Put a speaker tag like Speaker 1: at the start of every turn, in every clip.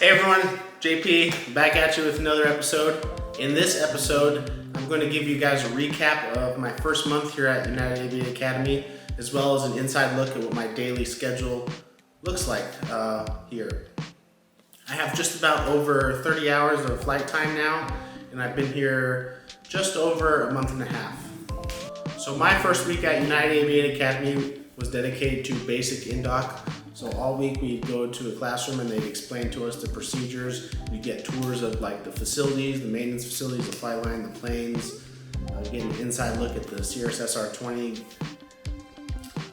Speaker 1: Hey everyone, JP back at you with another episode. In this episode, I'm going to give you guys a recap of my first month here at United Aviate Academy, as well as an inside look at what my daily schedule looks like here. I have just about over 30 hours of flight time now, and I've been here just over a month and a half. So my first week at United Aviate Academy was dedicated to basic in-doc. So all week we'd go to a classroom and they'd explain to us the procedures. We'd get tours of like the facilities, the maintenance facilities, the flight line, the planes, getting an inside look at the CRS-SR20,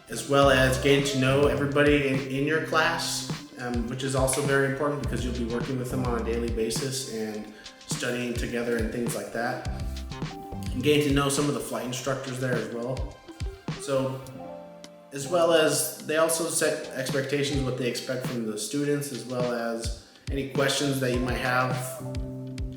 Speaker 1: as well as getting to know everybody in your class, which is also very important because you'll be working with them on a daily basis and studying together and things like that. And getting to know some of the flight instructors there as well. So, as well as they also set expectations, what they expect from the students, as well as any questions that you might have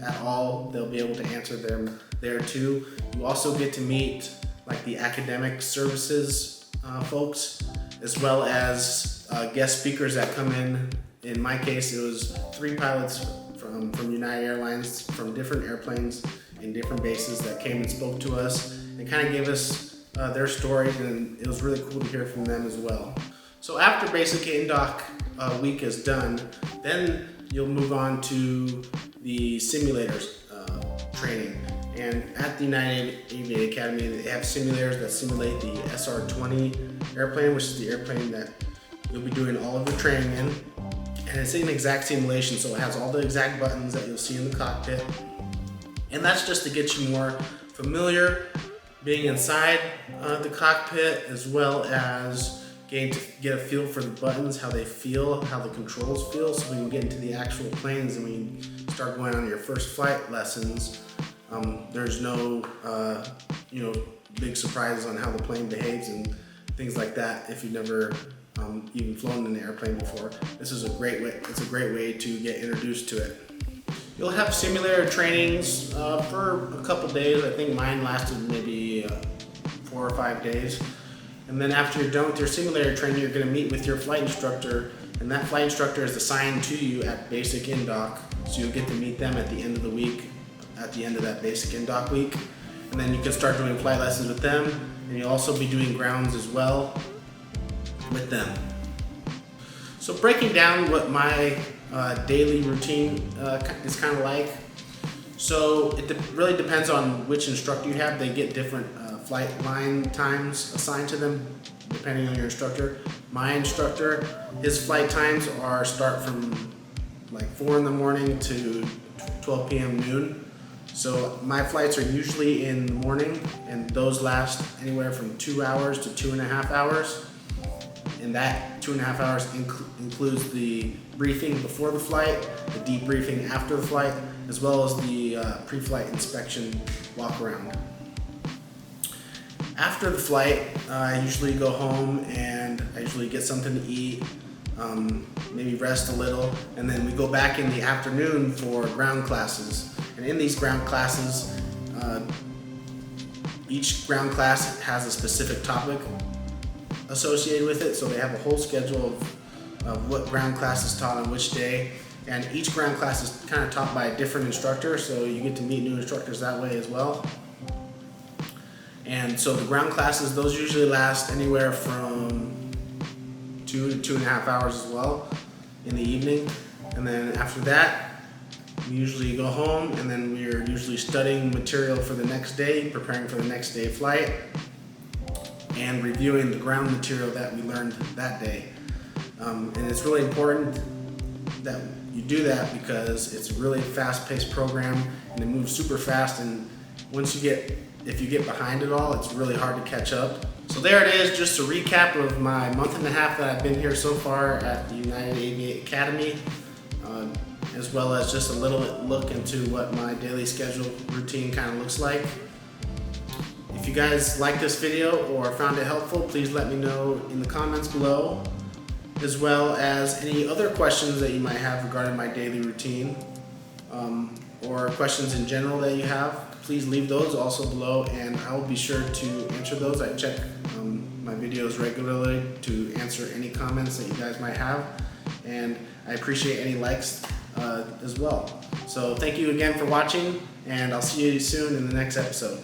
Speaker 1: at all, they'll be able to answer them there too. You also get to meet like the academic services folks, as well as guest speakers that come in. In my case, it was 3 pilots from United Airlines from different airplanes in different bases that came and spoke to us and kind of gave us their stories, and it was really cool to hear from them as well. So after basic in-doc week is done, then you'll move on to the simulators training. And at the United Aviate Academy, they have simulators that simulate the SR20 airplane, which is the airplane that you'll be doing all of your training in. And it's an exact simulation, so it has all the exact buttons that you'll see in the cockpit. And that's just to get you more familiar being inside the cockpit, as well as getting to get a feel for the buttons, how they feel, how the controls feel, so when you get into the actual planes and when you start going on your first flight lessons, there's no big surprises on how the plane behaves and things like that if you've never even flown in an airplane before. This is a great way. It's a great way to get introduced to it. You'll have simulator trainings for a couple days. I think mine lasted maybe 4 or 5 days. And then after you're done with your simulator training, you're going to meet with your flight instructor, and that flight instructor is assigned to you at basic in-doc. So you'll get to meet them at the end of the week, at the end of that basic in-doc week. And then you can start doing flight lessons with them, and you'll also be doing grounds as well with them. So breaking down what my daily routine is kind of like. So it really depends on which instructor you have. They get different flight line times assigned to them depending on your instructor. My instructor, his flight times start from like 4 in the morning to 12 p.m. noon. So my flights are usually in the morning, and those last anywhere from 2 hours to 2.5 hours. And that 2.5 hours includes the briefing before the flight, the debriefing after the flight, as well as the pre-flight inspection walk around. After the flight, I usually go home and I usually get something to eat, maybe rest a little, and then we go back in the afternoon for ground classes. And in these ground classes, each ground class has a specific topic associated with it, so they have a whole schedule of what ground class is taught on which day, and each ground class is kind of taught by a different instructor, so you get to meet new instructors that way as well. And so the ground classes, those usually last anywhere from 2 to 2.5 hours as well in the evening. And then after that, we usually go home, and then we're usually studying material for the next day, preparing for the next day flight, and reviewing the ground material that we learned that day. And it's really important that you do that because it's a really fast-paced program and it moves super fast, and if you get behind it all, it's really hard to catch up. So there it is, just a recap of my month and a half that I've been here so far at the United Aviate Academy, as well as just a little look into what my daily schedule routine kind of looks like. If you guys liked this video or found it helpful, please let me know in the comments below, as well as any other questions that you might have regarding my daily routine, or questions in general that you have. Please leave those also below, and I will be sure to answer those. I check my videos regularly to answer any comments that you guys might have, and I appreciate any likes as well. So thank you again for watching, and I'll see you soon in the next episode.